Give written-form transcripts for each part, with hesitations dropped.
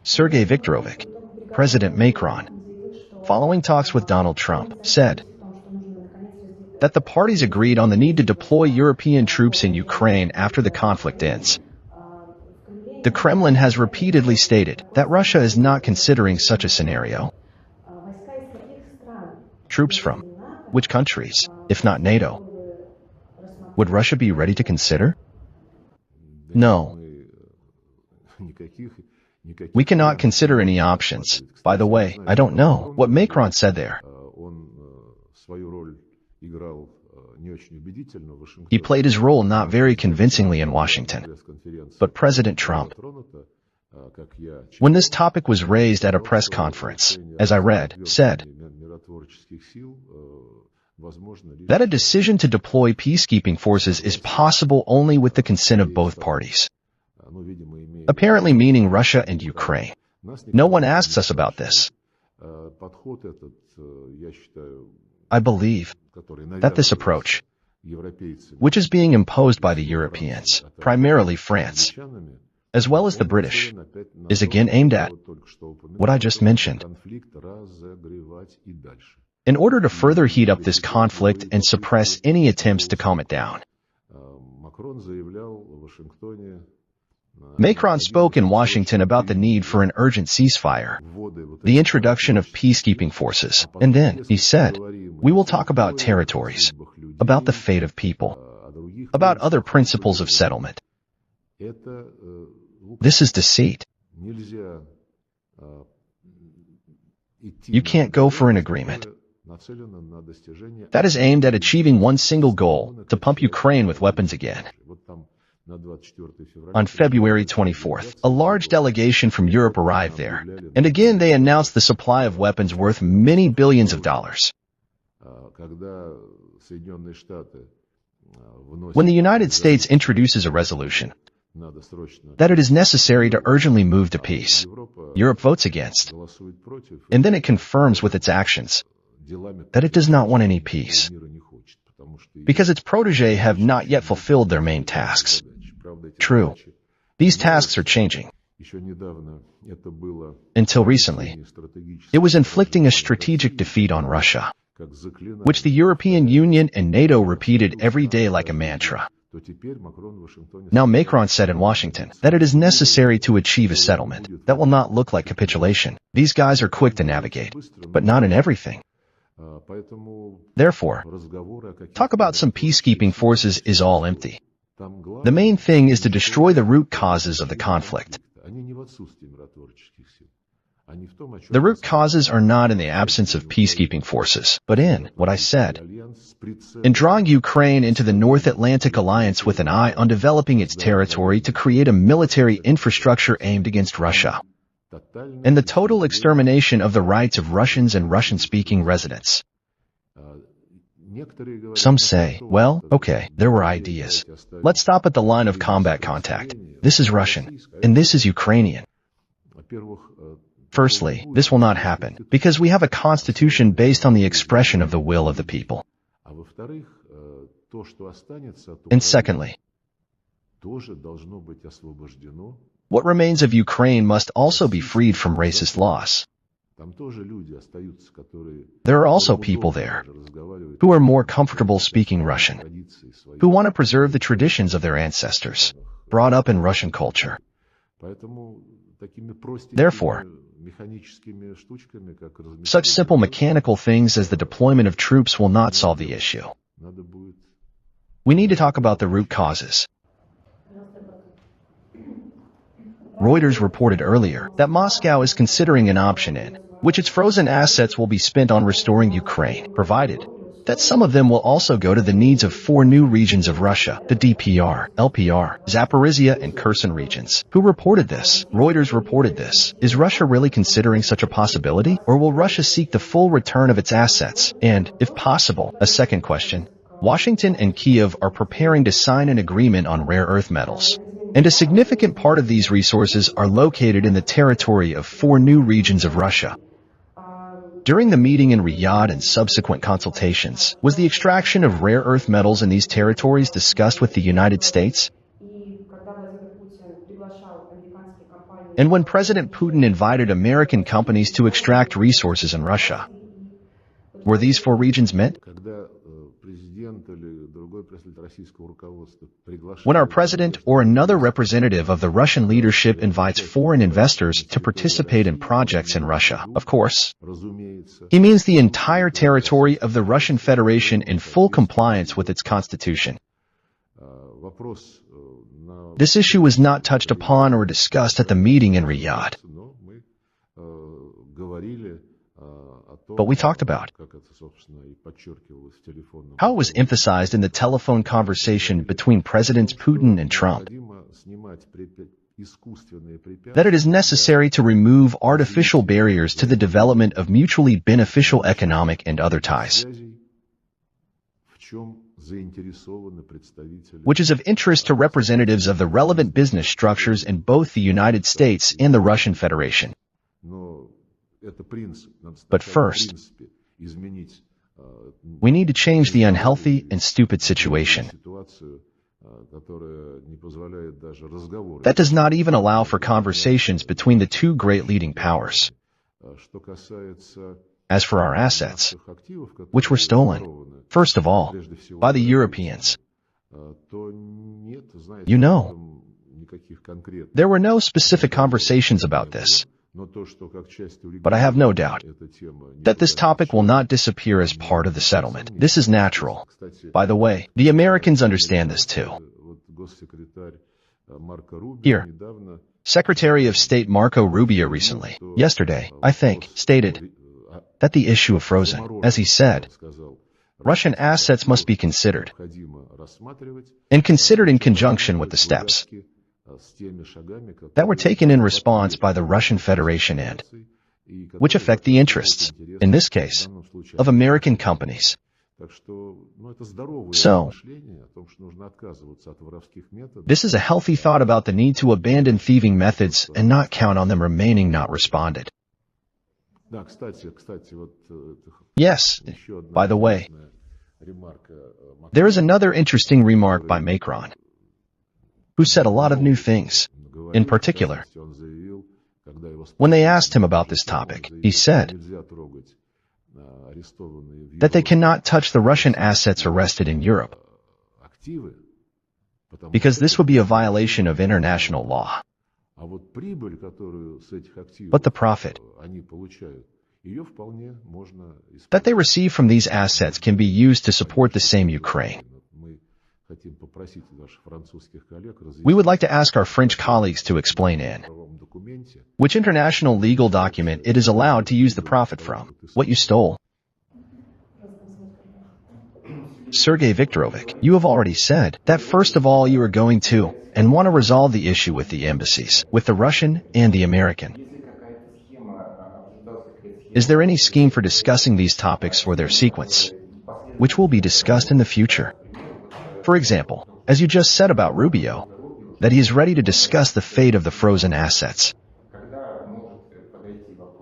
Sergei Viktorovich, President Macron, following talks with Donald Trump, said that the parties agreed on the need to deploy European troops in Ukraine after the conflict ends. The Kremlin has repeatedly stated that Russia is not considering such a scenario. Troops from which countries, if not NATO? Would Russia be ready to consider? No. We cannot consider any options. By the way, I don't know what Macron said there. He played his role not very convincingly in Washington. But President Trump, when this topic was raised at a press conference, as I read, said that a decision to deploy peacekeeping forces is possible only with the consent of both parties. Apparently meaning Russia and Ukraine. No one asks us about this. I believe that this approach, which is being imposed by the Europeans, primarily France, as well as the British, is again aimed at what I just mentioned. In order to further heat up this conflict and suppress any attempts to calm it down. Macron spoke in Washington about the need for an urgent ceasefire, the introduction of peacekeeping forces, and then, he said, we will talk about territories, about the fate of people, about other principles of settlement. This is deceit. You can't go for an agreement that is aimed at achieving one single goal, to pump Ukraine with weapons again. On February 24th, a large delegation from Europe arrived there, and again they announced the supply of weapons worth many billions of dollars. When the United States introduces a resolution that it is necessary to urgently move to peace, Europe votes against, and then it confirms with its actions that it does not want any peace, because its protégés have not yet fulfilled their main tasks. True, these tasks are changing. Until recently, it was inflicting a strategic defeat on Russia, which the European Union and NATO repeated every day like a mantra. Now Macron said in Washington that it is necessary to achieve a settlement that will not look like capitulation. These guys are quick to navigate, but not in everything. Therefore, talk about some peacekeeping forces is all empty. The main thing is to destroy the root causes of the conflict. The root causes are not in the absence of peacekeeping forces, but in what I said. In drawing Ukraine into the North Atlantic Alliance with an eye on developing its territory to create a military infrastructure aimed against Russia, and the total extermination of the rights of Russians and Russian-speaking residents. Some say, well, okay, there were ideas. Let's stop at the line of combat contact. This is Russian, and this is Ukrainian. Firstly, this will not happen, because we have a constitution based on the expression of the will of the people. And secondly, what remains of Ukraine must also be freed from racist laws. There are also people there who are more comfortable speaking Russian, who want to preserve the traditions of their ancestors, brought up in Russian culture. Therefore, such simple mechanical things as the deployment of troops will not solve the issue. We need to talk about the root causes. Reuters reported earlier that Moscow is considering an option in which its frozen assets will be spent on restoring Ukraine, provided that some of them will also go to the needs of 4 new regions of Russia, the DPR, LPR, Zaporizhia, and Kherson regions. Who reported this? Reuters reported this. Is Russia really considering such a possibility? Or will Russia seek the full return of its assets? And, if possible, a second question. Washington and Kiev are preparing to sign an agreement on rare earth metals, and a significant part of these resources are located in the territory of 4 new regions of Russia. During the meeting in Riyadh and subsequent consultations, was the extraction of rare earth metals in these territories discussed with the United States? and when President Putin invited American companies to extract resources in Russia. Were these four regions meant? When our president or another representative of the Russian leadership invites foreign investors to participate in projects in Russia, of course, he means the entire territory of the Russian Federation in full compliance with its constitution. This issue was not touched upon or discussed at the meeting in Riyadh. But we talked about how it was emphasized in the telephone conversation between Presidents Putin and Trump that it is necessary to remove artificial barriers to the development of mutually beneficial economic and other ties, which is of interest to representatives of the relevant business structures in both the United States and the Russian Federation. But first, we need to change the unhealthy and stupid situation that does not even allow for conversations between the two great leading powers. As for our assets, which were stolen, first of all, by the Europeans, you know, there were no specific conversations about this. But I have no doubt that this topic will not disappear as part of the settlement. This is natural. By the way, the Americans understand this too. Here, Secretary of State Marco Rubio recently, yesterday, I think, stated that the issue of frozen, as he said, Russian assets must be considered, and considered in conjunction with the steps that were taken in response by the Russian Federation and which affect the interests, in this case, of American companies. So, this is a healthy thought about the need to abandon thieving methods and not count on them remaining not responded. Yes, by the way, there is another interesting remark by Macron, who said a lot of new things. In particular, when they asked him about this topic, he said that they cannot touch the Russian assets arrested in Europe because this would be a violation of international law. But the profit that they receive from these assets can be used to support the same Ukraine. We would like to ask our French colleagues to explain in which international legal document it is allowed to use the profit from what you stole. Sergei Viktorovich, you have already said that first of all you are going to and want to resolve the issue with the embassies, with the Russian and the American. Is there any scheme for discussing these topics or their sequence, which will be discussed in the future? For example, as you just said about Rubio, that he is ready to discuss the fate of the frozen assets.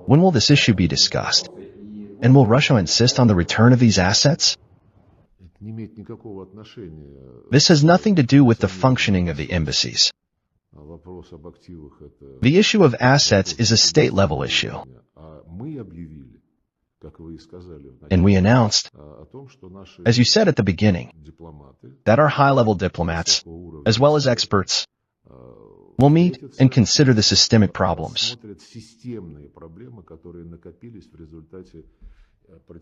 When will this issue be discussed? And will Russia insist on the return of these assets? This has nothing to do with the functioning of the embassies. The issue of assets is a state-level issue. And we announced, as you said at the beginning, that our high-level diplomats, as well as experts, will meet and consider the systemic problems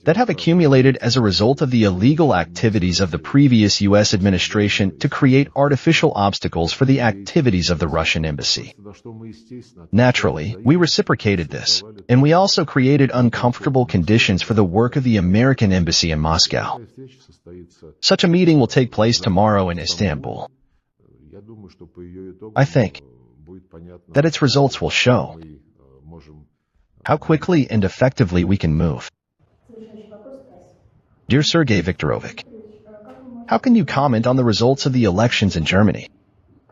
that have accumulated as a result of the illegal activities of the previous U.S. administration to create artificial obstacles for the activities of the Russian embassy. Naturally, we reciprocated this, and we also created uncomfortable conditions for the work of the American embassy in Moscow. Such a meeting will take place tomorrow in Istanbul. I think that its results will show how quickly and effectively we can move. Dear Sergei Viktorovich, how can you comment on the results of the elections in Germany?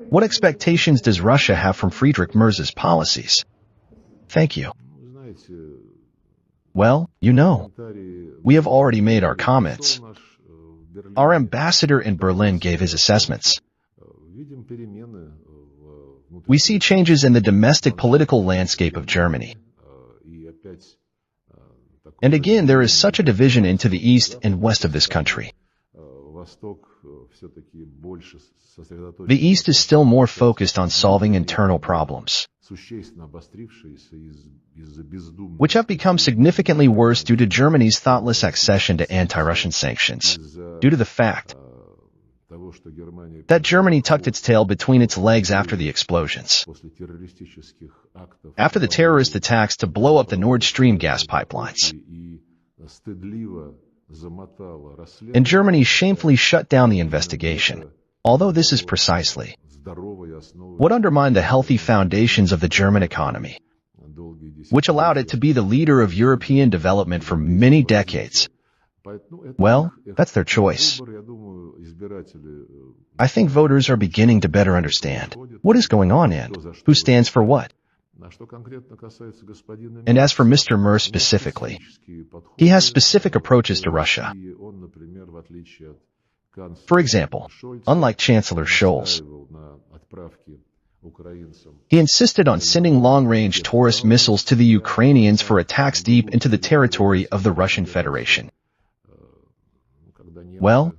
What expectations does Russia have from Friedrich Merz's policies? Thank you. Well, you know, we have already made our comments. Our ambassador in Berlin gave his assessments. we see changes in the domestic political landscape of Germany. And again, there is such a division into the east and west of this country. The east is still more focused on solving internal problems, which have become significantly worse due to Germany's thoughtless accession to anti-Russian sanctions, due to the fact that Germany tucked its tail between its legs after the explosions, after the terrorist attacks to blow up the Nord Stream gas pipelines. And Germany shamefully shut down the investigation, although this is precisely what undermined the healthy foundations of the German economy, which allowed it to be the leader of European development for many decades. Well, that's their choice. I think voters are beginning to better understand what is going on and who stands for what. And as for Mr. Merz specifically, he has specific approaches to Russia. For example, unlike Chancellor Scholz, he insisted on sending long-range Taurus missiles to the Ukrainians for attacks deep into the territory of the Russian Federation. Well,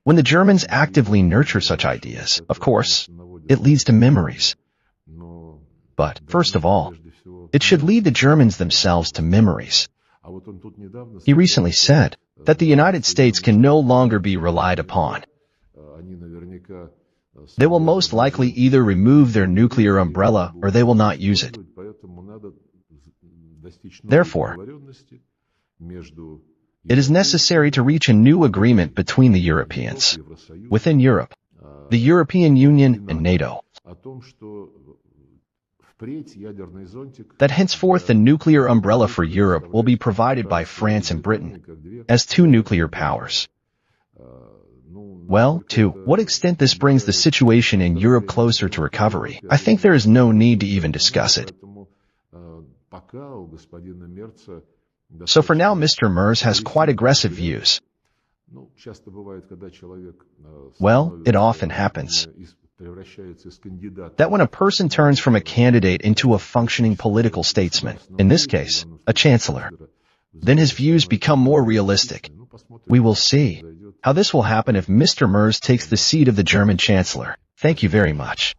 when the Germans actively nurture such ideas, of course, it leads to memories. But, first of all, it should lead the Germans themselves to memories. He recently said that the United States can no longer be relied upon. They will most likely either remove their nuclear umbrella or they will not use it. Therefore, it is necessary to reach a new agreement between the Europeans, within Europe, the European Union and NATO, that henceforth the nuclear umbrella for Europe will be provided by France and Britain, as two nuclear powers. Well, to what extent this brings the situation in Europe closer to recovery, I think there is no need to even discuss it. So for now, Mr. Merz has quite aggressive views. Well, it often happens that when a person turns from a candidate into a functioning political statesman, in this case, a chancellor, then his views become more realistic. We will see how this will happen if Mr. Merz takes the seat of the German chancellor. Thank you very much.